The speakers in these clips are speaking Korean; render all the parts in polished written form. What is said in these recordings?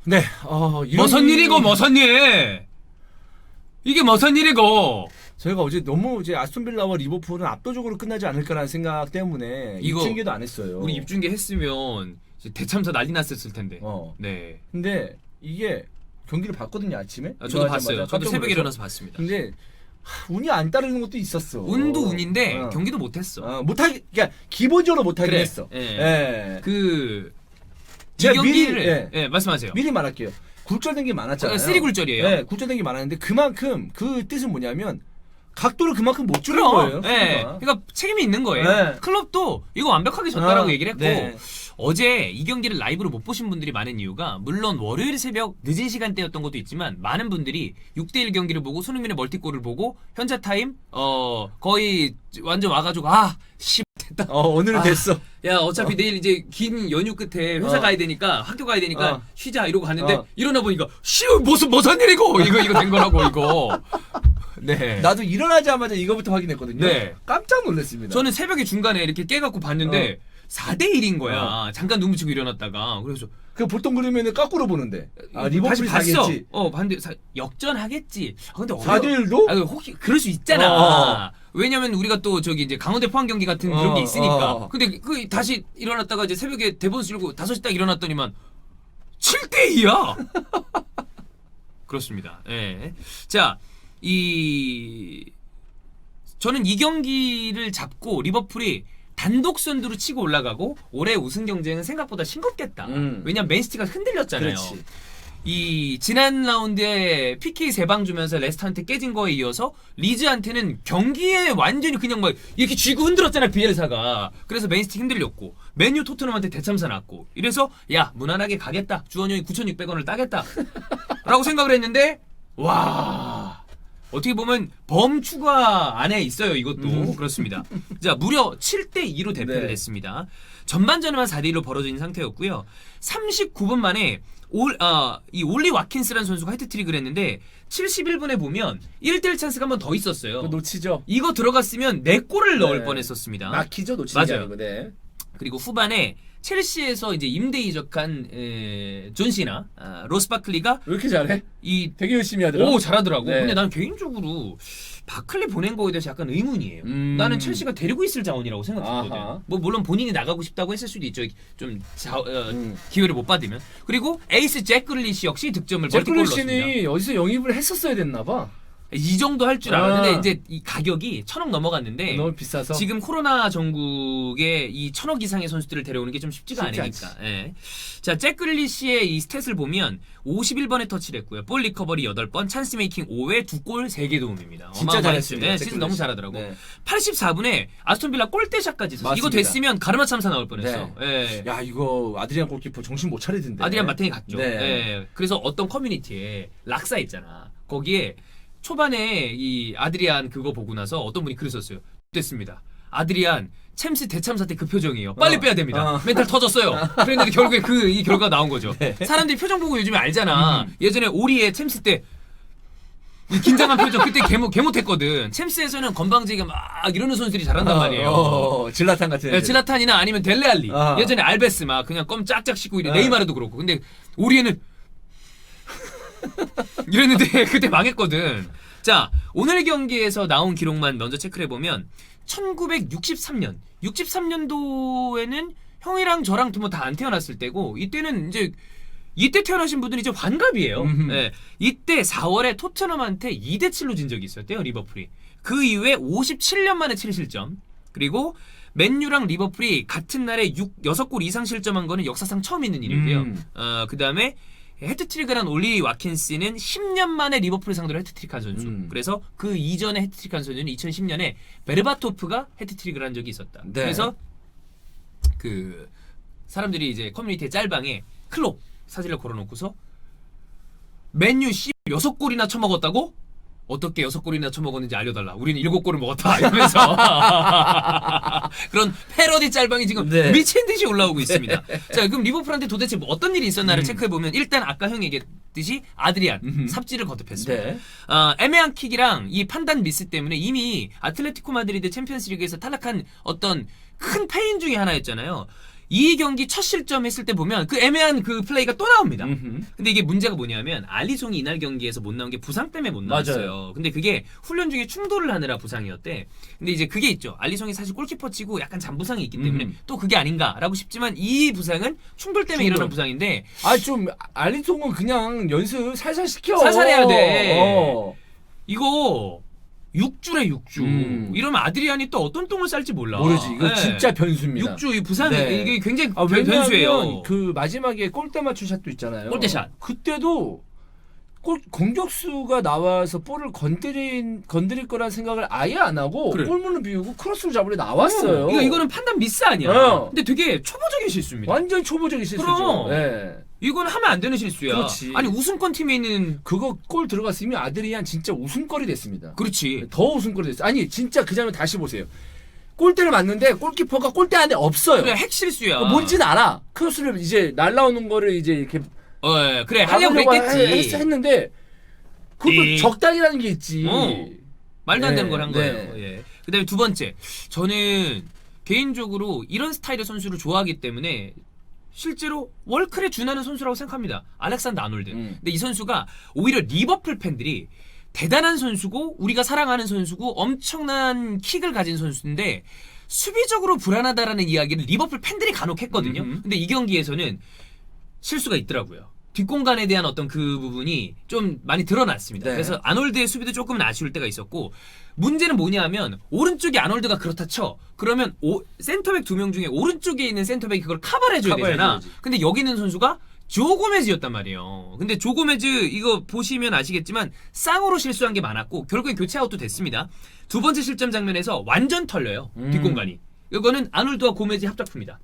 네, 무슨 일이고 무슨 일? 이게 무슨 일이고? 저희가 어제 너무 이제 아스톤빌라와 리버풀은 압도적으로 끝나지 않을까라는 생각 때문에 이거 입중계도 안 했어요. 우리 입중계 했으면 이제 대참사 난리 났었을 텐데. 네. 근데 이게 경기를 봤거든요, 아침에. 저도 봤어요. 저도 깜짝 새벽에 놀라서. 일어나서 봤습니다. 근데 운이 안 따르는 것도 있었어. 운도 운인데 경기도 못했어. 못하기, 그러니까 기본적으로 못하긴 그래. 했어. 예. 이 제가 경기를 말씀하세요. 미리 말할게요. 굴절된 게 많았잖아요. 쓰리 굴절이에요. 네, 굴절된 게 많았는데 그만큼 그 뜻은 뭐냐면 각도를 그만큼 못 줄인 그럼, 거예요. 예. 그러니까 책임이 있는 거예요. 네. 클럽도 이거 완벽하게 졌다라고 얘기를 했고 네. 어제 이 경기를 라이브로 못 보신 분들이 많은 이유가 물론 월요일 새벽 늦은 시간대였던 것도 있지만 많은 분들이 6대1 경기를 보고 손흥민의 멀티골을 보고 현자 타임 거의 완전 와가지고 됐다. 오늘은 됐어. 야 어차피 내일 이제 긴 연휴 끝에 회사 가야 되니까 학교 가야 되니까 쉬자 이러고 갔는데 일어나 보니까 무슨 일이고 이거 된 거라고 이거. 네. 나도 일어나자마자 이거부터 확인했거든요. 네. 깜짝 놀랐습니다. 저는 새벽에 중간에 이렇게 깨갖고 봤는데 4대1인 거야. 잠깐 눈 붙이고 일어났다가. 그래서 그 보통 그러면은 거꾸로 보는데. 리버풀이 다시 사겠지. 봤어. 봤는데 역전하겠지. 근데 4대1도? 혹시 그럴 수 있잖아. 왜냐면 우리가 또 저기 이제 강원대 포항 경기 같은 그런 게 있으니까. 근데 그 다시 일어났다가 이제 새벽에 대본 쓰고 5시 딱 일어났더니만 7대2야. 그렇습니다. 예. 자, 저는 이 경기를 잡고 리버풀이 단독 선두로 치고 올라가고 올해 우승 경쟁은 생각보다 싱겁겠다. 왜냐면 맨시티가 흔들렸잖아요. 그렇지. 이 지난 라운드에 PK 3방 주면서 레스터한테 깨진 거에 이어서 리즈한테는 경기에 완전히 그냥 막 이렇게 쥐고 흔들었잖아 비엘사가. 그래서 맨시티 흔들렸고 맨유 토트넘한테 대참사 났고 이래서 야 무난하게 가겠다. 주원영이 9,600원을 따겠다 라고 생각을 했는데 와 어떻게 보면 범추가 안에 있어요. 이것도 그렇습니다. 자 무려 7대2로 대패를 했습니다. 전반전에만 4대1로 벌어진 상태였고요. 39분 만에 이 올리 와킨스라는 선수가 헤트트릭을 했는데 71분에 보면 1대1 찬스가 한 번 더 있었어요. 놓치죠. 이거 들어갔으면 4골을 넣을 뻔했었습니다. 막히죠, 놓치는 게 맞아요. 아니고. 네. 그리고 후반에 첼시에서 이제 임대 이적한 존 시나 로스 바클리가 왜 이렇게 잘해? 되게 열심히 하더라. 잘하더라고. 네. 근데 난 개인적으로 바클리 보낸 거에 대해서 약간 의문이에요. 나는 첼시가 데리고 있을 자원이라고 생각했거든. 아하. 뭐 물론 본인이 나가고 싶다고 했을 수도 있죠. 좀 기회를 못 받으면. 그리고 에이스 잭 그릴리시 역시 득점을 멀티골로 넣었습니다. 잭글리시는 어디서 영입을 했었어야 됐나 봐. 이 정도 할 줄 알았는데 이제 이 가격이 1,000억 넘어갔는데 너무 비싸서. 지금 코로나 전국에 이 1,000억 이상의 선수들을 데려오는 게 좀 쉽지가 쉽지 않으니까. 예. 자, 잭 그릴리시의 이 스탯을 보면 51번에 터치를 했고요. 볼 리커버리 8번, 찬스 메이킹 5회, 2골 3개 도움입니다. 진짜 잘했습니다. 네, 진짜 너무 잘하더라고. 네. 84분에 아스톤빌라 골대샷까지 있었어. 이거 맞습니다. 됐으면 가르마 참사 나올 뻔했어. 예. 야, 이거 아드리안 골키퍼 정신 못 차리던데. 아드리안 마테니 갔죠. 네. 예. 그래서 어떤 커뮤니티에 락사 있잖아. 거기에 초반에 이 아드리안 그거 보고 나서 어떤 분이 그랬었어요. 됐습니다. 아드리안 챔스 대참사 때 그 표정이에요. 빨리 빼야 됩니다. 멘탈 터졌어요. 그랬는데 결국에 이 결과가 나온 거죠. 사람들이 표정 보고 요즘에 알잖아. 예전에 오리의 챔스 때 이 긴장한 표정 그때 개못했거든. 챔스에서는 건방지게 막 이러는 선수들이 잘한단 말이에요. 질라탄 같은. 네, 질라탄이나 아니면 델레알리. 예전에 알베스 막 그냥 껌 짝짝 씻고 네이마르도 그렇고. 근데 오리에는 이랬는데 그때 망했거든. 자, 오늘 경기에서 나온 기록만 먼저 체크를 해보면 1963년 63년도에는 형이랑 저랑 뭐 다 안 태어났을 때고 이때는 이때 태어나신 분들이 이제 환갑이에요. 네, 이때 4월에 토트넘한테 2대7로 진 적이 있었대요. 리버풀이. 그 이후에 57년 만에 7실점. 그리고 맨유랑 리버풀이 같은 날에 6골 이상 실점한 거는 역사상 처음 있는 일이고요. 그 다음에 헤트트릭을 한 올리 와킨스는 10년 만에 리버풀을 상대로 헤트트릭한 선수. 그래서 그 이전에 헤트트릭한 선수는 2010년에 베르바토프가 헤트트릭을 한 적이 있었다. 네. 그래서 그 사람들이 이제 커뮤니티의 짤방에 클롭 사진을 걸어놓고서 맨유 6골이나 쳐먹었다고? 어떻게 6골이나 쳐먹었는지 알려달라. 우리는 7골을 먹었다. 이러면서 그런 패러디 짤방이 지금 미친 듯이 올라오고 있습니다. 자, 그럼 리버풀한테 도대체 뭐 어떤 일이 있었나를 체크해보면 일단 아까 형이 얘기했듯이 아드리안 삽질을 거듭했습니다. 애매한 킥이랑 이 판단 미스 때문에 이미 아틀레티코 마드리드 챔피언스 리그에서 탈락한 어떤 큰 패인 중에 하나였잖아요. 이 경기 첫 실점 했을 때 보면 그 애매한 그 플레이가 또 나옵니다. 음흠. 근데 이게 문제가 뭐냐면 알리송이 이날 경기에서 못 나온 게 부상 때문에 못 나왔어요. 맞아요. 근데 그게 훈련 중에 충돌을 하느라 부상이었대. 근데 이제 그게 있죠. 알리송이 사실 골키퍼 치고 약간 잔부상이 있기 때문에 또 그게 아닌가라고 싶지만 이 부상은 충돌 때문에 충돌. 일어난 부상인데 좀 알리송은 그냥 연습 살살 시켜. 살살 해야 돼. 어. 이거 6주래 6주. 이러면 아드리안이 또 어떤 똥을 쌀지 몰라. 모르지. 이거 네. 진짜 변수입니다. 6주 이 부상이 네. 이게 굉장히 왜냐하면 변수예요. 그 마지막에 골대 맞춘 샷도 있잖아요. 골대샷. 그때도 공격수가 나와서 볼을 건드릴 거란 생각을 아예 안 하고 그래. 골문을 비우고 크로스를 잡으려 나왔어요. 이거는 판단 미스 아니야. 어. 근데 되게 초보적인 실수입니다. 완전 초보적인 실수죠. 그럼. 네. 이건 하면 안 되는 실수야. 그렇지. 아니 우승권 팀에 있는 그거 골 들어갔으면 아드리안 진짜 웃음거리 됐습니다. 그렇지. 더 웃음거리 됐어요. 아니 진짜 그 장면 다시 보세요. 골대를 맞는데 골키퍼가 골대 안에 없어요. 그래 핵 실수야. 뭔지는 알아. 크로스를 이제 날라오는 거를 이제 이렇게 그래 하려고 했겠지. 했는데 그것도 적당이라는 게 있지. 말도 안 네, 되는 걸 한 네. 거예요. 예. 그다음에 두 번째, 저는 개인적으로 이런 스타일의 선수를 좋아하기 때문에 실제로 월클에 준하는 선수라고 생각합니다. 알렉산더 아놀드. 근데 이 선수가 오히려 리버풀 팬들이 대단한 선수고 우리가 사랑하는 선수고 엄청난 킥을 가진 선수인데 수비적으로 불안하다라는 이야기를 리버풀 팬들이 간혹 했거든요. 근데 이 경기에서는 실수가 있더라고요. 뒷공간에 대한 어떤 그 부분이 좀 많이 드러났습니다. 네. 그래서 아놀드의 수비도 조금은 아쉬울 때가 있었고 문제는 뭐냐면 오른쪽에 아놀드가 그렇다 쳐. 그러면 센터백 2명 중에 오른쪽에 있는 센터백이 그걸 커버를 해줘야 되잖아. 커버해줘야지. 근데 여기 있는 선수가 조 고메즈였단 말이에요. 근데 조 고메즈 이거 보시면 아시겠지만 쌍으로 실수한 게 많았고 결국에 교체 아웃도 됐습니다. 두 번째 실점 장면에서 완전 털려요. 뒷공간이. 이거는 아놀드와 고메즈의 합작품이다.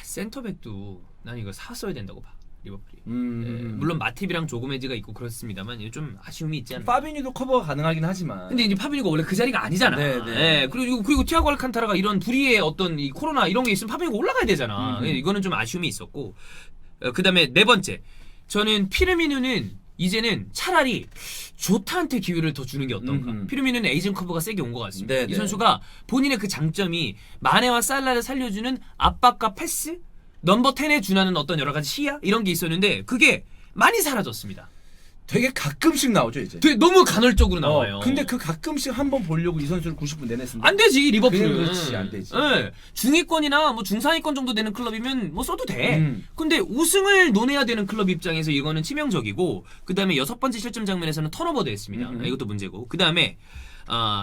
센터백도 난 이거 샀어야 된다고 봐. 리버풀이. 물론 마팁이랑 조고메즈가 있고 그렇습니다만 이게 좀 아쉬움이 있지 않나. 파비니도 커버가 가능하긴 하지만. 근데 이제 파비니가 원래 그 자리가 아니잖아. 네. 예, 그리고 티아고 알칸타라가 이런 불의의 어떤 이 코로나 이런 게 있으면 파비니가 올라가야 되잖아. 예, 이거는 좀 아쉬움이 있었고. 그다음에 네 번째. 저는 피르미누는 이제는 차라리 조타한테 기회를 더 주는 게 어떤가. 피르미누는 에이전 커버가 세게 온 것 같습니다. 네, 이 네. 선수가 본인의 그 장점이 마네와 살라를 살려주는 압박과 패스, 넘버 10에 준하는 어떤 여러 가지 시야 이런 게 있었는데 그게 많이 사라졌습니다. 되게 가끔씩 나오죠 이제. 되게 너무 간헐적으로 나와요. 근데 그 가끔씩 한번 보려고 이 선수를 90분 내냈습니다. 안 되지 리버풀은. 그렇지, 안 되지. 예. 중위권이나 뭐 중상위권 정도 되는 클럽이면 뭐 써도 돼. 음. 근데 우승을 논해야 되는 클럽 입장에서 이거는 치명적이고 그다음에 여섯 번째 실점 장면에서는 턴오버도 했습니다. 이것도 문제고. 그다음에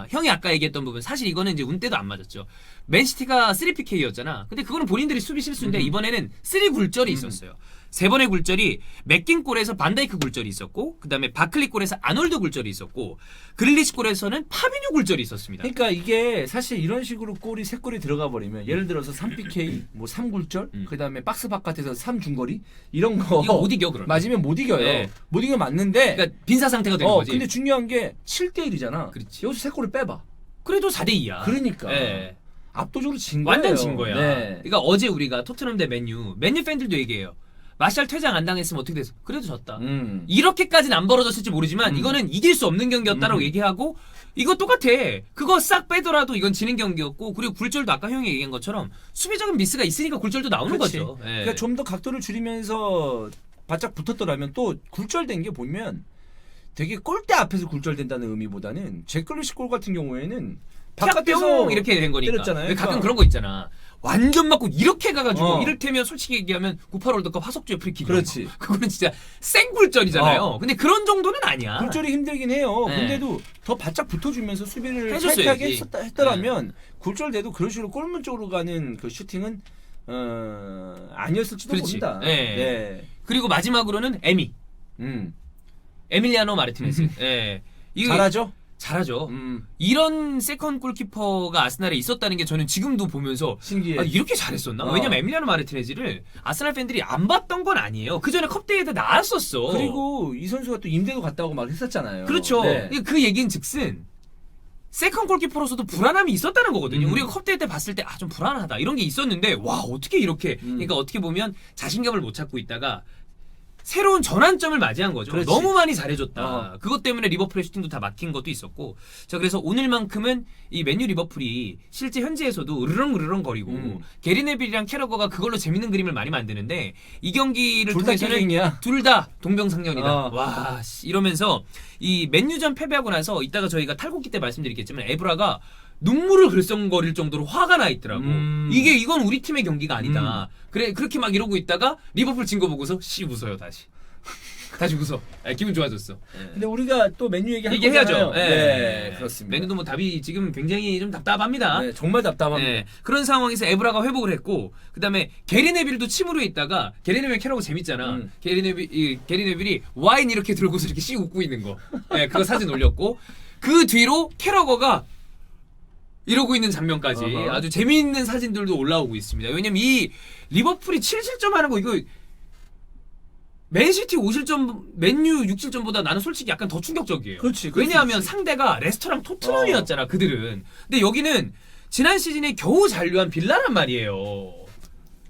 형이 아까 얘기했던 부분 사실 이거는 이제 운때도 안 맞았죠. 맨시티가 3PK였잖아. 근데 그거는 본인들이 수비 실수인데 이번에는 3 굴절이 있었어요. 세 번의 굴절이 맥긴 골에서 반다이크 굴절이 있었고 그다음에 바클리 골에서 아놀드 굴절이 있었고 그릴리시 골에서는 파비뉴 굴절이 있었습니다. 그러니까 이게 사실 이런 식으로 골이 세 골이 들어가 버리면 예를 들어서 3PK 뭐 3굴절 그다음에 박스 바깥에서 3중거리 이런 거 이거 못 이겨 그러면. 맞으면 못 이겨요. 네. 못 이겨 맞는데 그러니까 빈사 상태가 되는 거지. 근데 중요한 게 7대 1이잖아. 그렇지. 여기서 세 골을 빼봐. 그래도 4대 2야. 그러니까. 예. 압도적으로 진 거예요. 완전 진 거야. 네. 그러니까 어제 우리가 토트넘 대 맨유 팬들도 얘기해요. 마샬 퇴장 안 당했으면 어떻게 됐어? 그래도 졌다. 이렇게까지는 안 벌어졌을지 모르지만 이거는 이길 수 없는 경기였다라고 얘기하고 이거 똑같아. 그거 싹 빼더라도 이건 지는 경기였고 그리고 굴절도 아까 형이 얘기한 것처럼 수비적인 미스가 있으니까 굴절도 나오는 그렇지. 거죠. 예. 그러니까 좀 더 각도를 줄이면서 바짝 붙었더라면 또 굴절된 게 보면 되게 골대 앞에서 굴절된다는 의미보다는 제클리시 골 같은 경우에는 바깥에서 바깥에서 이렇게 된 거니까. 때렸잖아요. 가끔 그러니까. 그런 거 있잖아. 완전 맞고 이렇게 가가지고 이를테면 솔직히 얘기하면 98 월드컵 화석주의 프리킥. 그렇지. 그거는 진짜 생굴절이잖아요. 근데 그런 정도는 아니야. 굴절이 힘들긴 해요. 네. 근데도 더 바짝 붙어주면서 수비를 해줬어야지. 타이트하게 했더라면 굴절돼도 그런 식으로 골문 쪽으로 가는 그 슈팅은 아니었을지도 그렇지. 모른다. 네. 네. 그리고 마지막으로는 에밀리아노 마르티네스. 예. 이거 잘하죠? 잘하죠. 이런 세컨 골키퍼가 아스날에 있었다는 게 저는 지금도 보면서 신기해. 이렇게 잘했었나? 왜냐면 에밀리아노 마르티네즈를 아스날 팬들이 안 봤던 건 아니에요. 그 전에 컵대회에도 나왔었어. 그리고 이 선수가 또 임대도 갔다 오고 막 했었잖아요. 그렇죠. 네. 그 얘기는 즉슨 세컨 골키퍼로서도 불안함이 있었다는 거거든요. 우리가 컵대회 때 봤을 때 좀 불안하다 이런 게 있었는데 와 어떻게 이렇게 그러니까 어떻게 보면 자신감을 못 찾고 있다가 새로운 전환점을 맞이한 거죠. 그렇지. 너무 많이 잘해줬다. 그것 때문에 리버풀의 슈팅도 다 막힌 것도 있었고. 자, 그래서 오늘만큼은 이 맨유 리버풀이 실제 현지에서도 으르렁 거리고 게리 네빌이랑 캐러거가 그걸로 재밌는 그림을 많이 만드는데 이 경기를 둘 다 통해서는 깽이야. 둘 다 동병상련이다. 어. 와, 씨, 이러면서 이 맨유전 패배하고 나서 이따가 저희가 탈곡기 때 말씀드리겠지만 에브라가 눈물을 글썽거릴 정도로 화가 나 있더라고. 이건 우리 팀의 경기가 아니다. 그래 그렇게 막 이러고 있다가 리버풀 진 거 보고서 씨 웃어요 다시. 다시 웃어. 기분 좋아졌어. 근데 우리가 또 맨유 얘기할 얘기해야죠. 거잖아요. 예. 네, 그렇습니다. 맨유도 뭐 답이 지금 굉장히 좀 답답합니다. 네, 정말 답답합니다. 예. 그런 상황에서 에브라가 회복을 했고 그다음에 게리 네빌도 침으로 있다가 게리 네빌 캐러고 재밌잖아. 게리 네빌이 와인 이렇게 들고서 이렇게 씩 웃고 있는 거. 예, 그거 사진 올렸고 그 뒤로 캐러거가 이러고 있는 장면까지 아주 재미있는 사진들도 올라오고 있습니다. 왜냐면 이 리버풀이 7실점 하는 거 이거 맨시티 5실점, 맨유 6실점보다 나는 솔직히 약간 더 충격적이에요. 그렇지. 왜냐하면 상대가 레스터랑 토트넘이었잖아, 그들은. 근데 여기는 지난 시즌에 겨우 잔류한 빌라란 말이에요.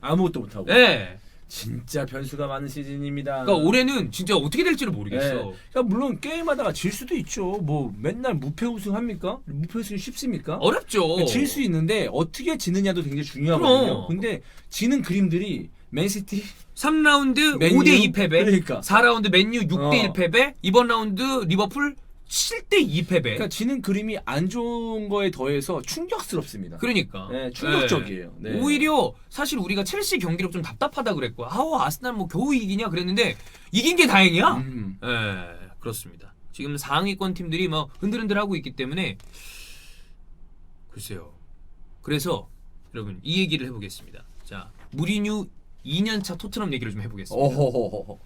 아무것도 못하고. 네. 진짜 변수가 많은 시즌입니다. 그러니까 올해는 진짜 어떻게 될지를 모르겠어. 네. 그러니까 물론 게임하다가 질 수도 있죠. 뭐 맨날 무패 우승 합니까? 무패 우승이 쉽습니까? 어렵죠. 질 수 있는데 어떻게 지느냐도 굉장히 중요하거든요. 그럼. 근데 지는 그림들이 맨시티 3라운드 맨유? 5대2 패배. 그러니까. 4라운드 맨유 6대1 패배. 이번 라운드 리버풀 7대2 패배. 그러니까 지는 그림이 안 좋은 거에 더해서 충격스럽습니다. 그러니까. 네, 충격적이에요. 네. 오히려 사실 우리가 첼시 경기력 좀 답답하다 그랬고, 아스날 뭐 겨우 이기냐 그랬는데 이긴 게 다행이야. 그렇습니다. 지금 상위권 팀들이 뭐 흔들흔들하고 있기 때문에 글쎄요. 그래서 여러분 이 얘기를 해보겠습니다. 자, 무리뉴 2년차 토트넘 얘기를 좀 해보겠습니다. 오호호호.